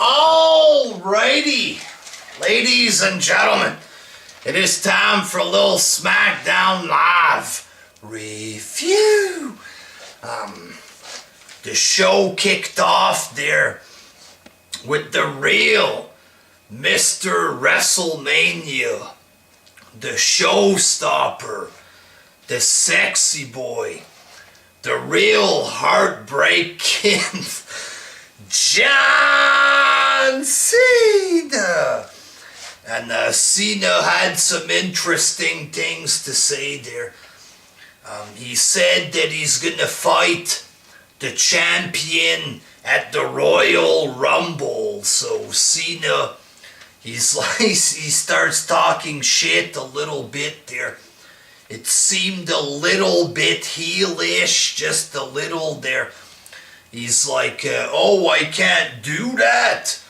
Alrighty, ladies and gentlemen, it is time for a little Smackdown Live review. The show kicked off there with the real Mr. WrestleMania, the showstopper, the sexy boy, the real heartbreaking John Cena. And Cena had some interesting things to say there. He said that he's gonna fight the champion at the Royal Rumble. So Cena, he starts talking shit a little bit there. It seemed a little bit heelish, just a little there. He's like, oh, I can't do that.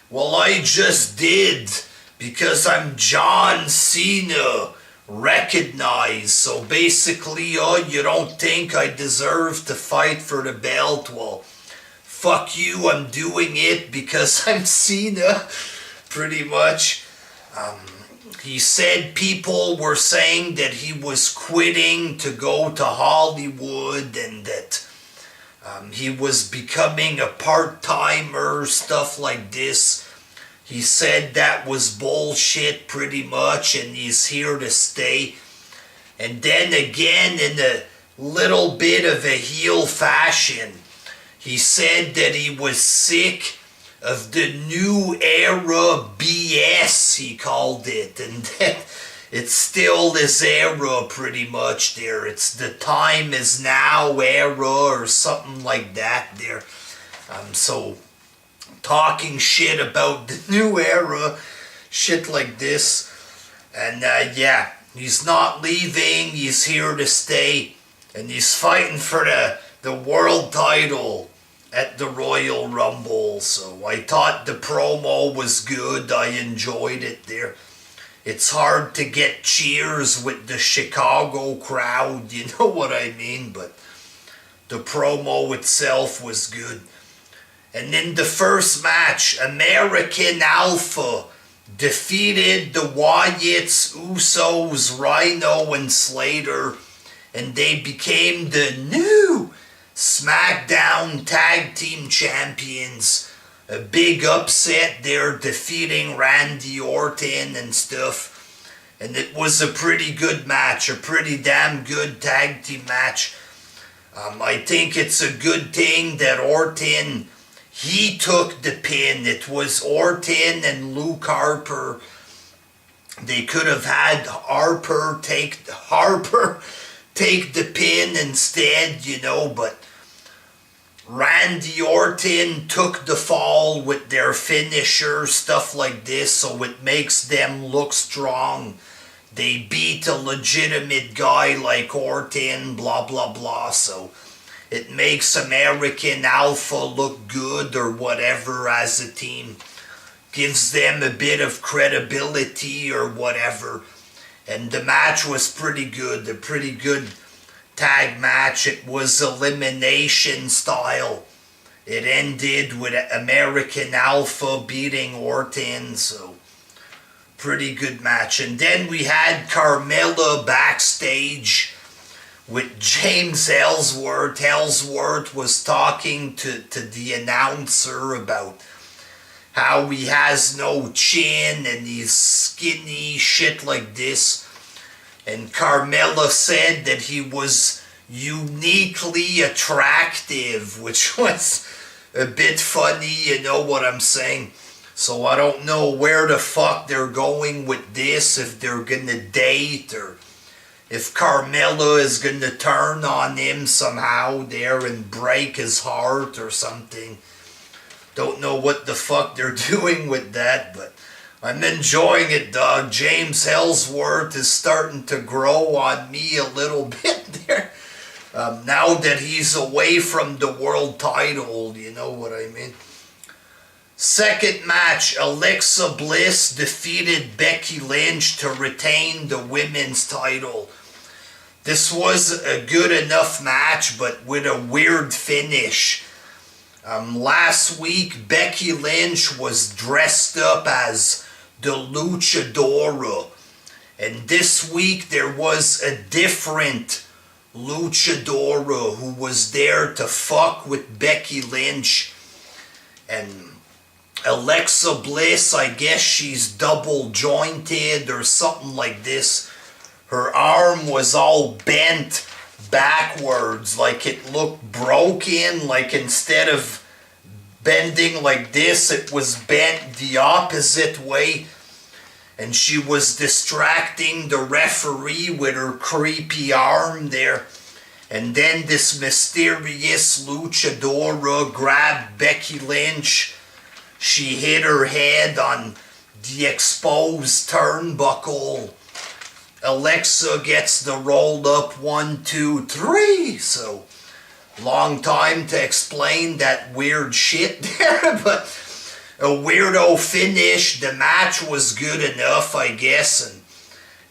Well, I just did, because I'm John Cena, recognized. So basically, oh, you don't think I deserve to fight for the belt? Well, fuck you, I'm doing it because I'm Cena, pretty much. He said people were saying that he was quitting to go to Hollywood and that he was becoming a part-timer, stuff like this. He said that was bullshit pretty much and he's here to stay. And then again, in a little bit of a heel fashion, he said that he was sick of the new era BS, he called it, and that it's still this era pretty much there. It's the time is now era or something like that there. So talking shit about the new era, shit like this. And yeah, he's not leaving, he's here to stay, and he's fighting for the world title at the Royal Rumble. So I thought the promo was good. I enjoyed it there. It's hard to get cheers with the Chicago crowd, you know what I mean? But the promo itself was good. And in the first match, American Alpha defeated the Wyatts, Usos, Rhino, and Slater, and they became the new Smackdown Tag Team Champions. A big upset there, defeating Randy Orton and stuff. And it was a pretty good match, a pretty damn good tag team match. I think it's a good thing that Orton, he took the pin. It was Orton and Luke Harper. They could have had Harper take the pin instead, you know, but Randy Orton took the fall with their finisher, stuff like this, so it makes them look strong. They beat a legitimate guy like Orton, blah blah blah, so it makes American Alpha look good or whatever as a team. Gives them a bit of credibility or whatever. And the match was pretty good, a pretty good tag match. It was elimination style. It ended with American Alpha beating Orton, so pretty good match. And then we had Carmella backstage with James Ellsworth. Ellsworth was talking to the announcer about how he has no chin and he's skinny, shit like this. And Carmella said that he was uniquely attractive, which was a bit funny, you know what I'm saying? So I don't know where the fuck they're going with this, if they're gonna date or if Carmella is gonna turn on him somehow there and break his heart or something. Don't know what the fuck they're doing with that, but I'm enjoying it, dog. James Ellsworth is starting to grow on me a little bit there. Now that he's away from the world title, you know what I mean? Second match, Alexa Bliss defeated Becky Lynch to retain the women's title. This was a good enough match, but with a weird finish. Last week, Becky Lynch was dressed up as the Luchadora. And this week, there was a different Luchadora who was there to fuck with Becky Lynch. And Alexa Bliss, I guess she's double jointed or something like this. Her arm was all bent backwards, like it looked broken, like instead of bending like this, it was bent the opposite way. And she was distracting the referee with her creepy arm there. And then this mysterious luchadora grabbed Becky Lynch. She hit her head on the exposed turnbuckle. Alexa gets the rolled up 1, 2, 3. So, long time to explain that weird shit there, but a weirdo finish. The match was good enough, I guess. And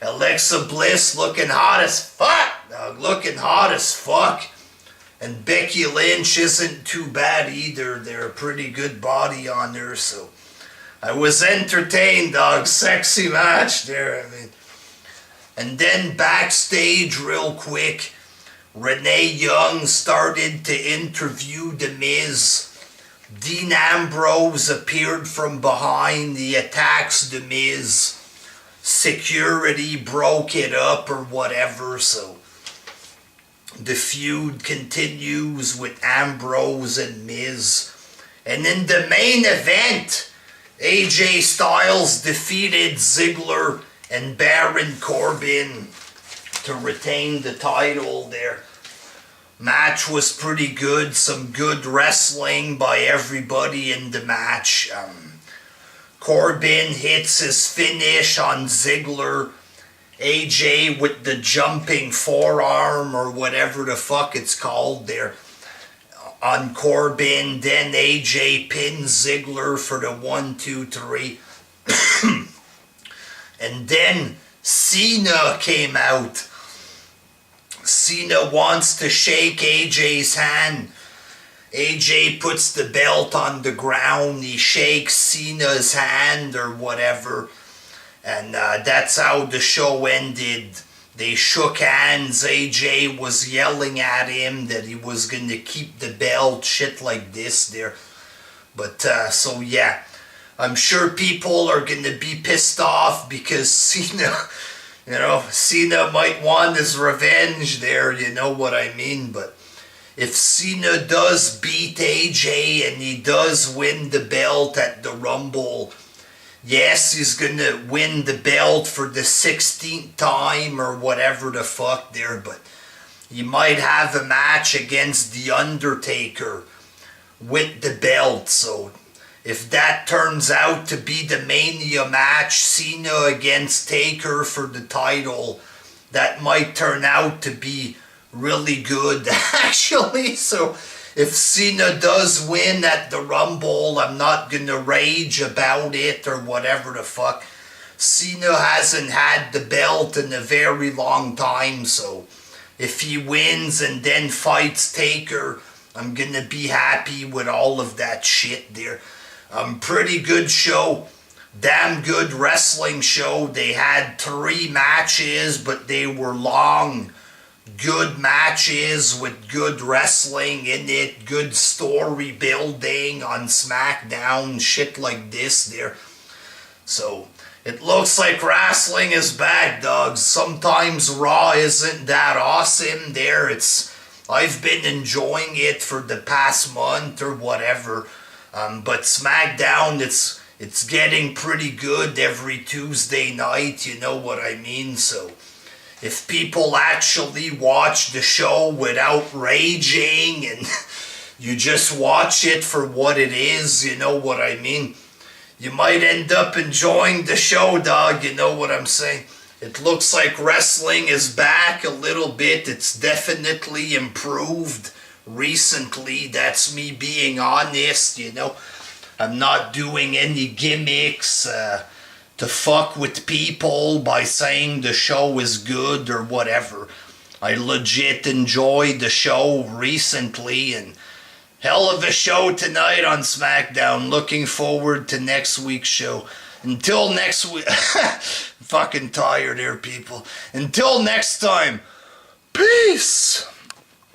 Alexa Bliss looking hot as fuck. Looking hot as fuck. And Becky Lynch isn't too bad either. They're a pretty good body on her, so I was entertained, dog. Sexy match there, I mean. And then backstage real quick, Renee Young started to interview The Miz. Dean Ambrose appeared from behind. He attacks The Miz. Security broke it up or whatever, so the feud continues with Ambrose and Miz. And in the main event, AJ Styles defeated Ziggler and Baron Corbin to retain the title there. Match was pretty good. Some good wrestling by everybody in the match. Corbin hits his finish on Ziggler. AJ with the jumping forearm or whatever the fuck it's called there on Corbin. Then AJ pins Ziggler for the 1, 2, 3. And then Cena came out. Cena wants to shake AJ's hand. AJ puts the belt on the ground. He shakes Cena's hand or whatever. And that's how the show ended. They shook hands. AJ was yelling at him that he was going to keep the belt. Shit like this there. But, so yeah. I'm sure people are going to be pissed off because Cena, Cena might want his revenge there, you know what I mean? But if Cena does beat AJ and he does win the belt at the Rumble, yes, he's going to win the belt for the 16th time or whatever the fuck there, but he might have a match against The Undertaker with the belt, so if that turns out to be the Mania match, Cena against Taker for the title, that might turn out to be really good, actually. So if Cena does win at the Rumble, I'm not going to rage about it or whatever the fuck. Cena hasn't had the belt in a very long time, so if he wins and then fights Taker, I'm going to be happy with all of that shit there. Pretty good show. Damn good wrestling show. They had 3 matches, but they were long, good matches with good wrestling in it, good story building on Smackdown, shit like this there. So, it looks like wrestling is back, dogs. Sometimes Raw isn't that awesome there. I've been enjoying it for the past month or whatever. But Smackdown, it's getting pretty good every Tuesday night, you know what I mean? So, if people actually watch the show without raging and you just watch it for what it is, you know what I mean? You might end up enjoying the show, dog, you know what I'm saying? It looks like wrestling is back a little bit. It's definitely improved recently. That's me being honest, you know. I'm not doing any gimmicks to fuck with people by saying the show is good or whatever. I legit enjoyed the show recently, and Hell of a show tonight on Smackdown. Looking forward to next week's show. Until next week. Fucking tired here, people. Until next time. Peace.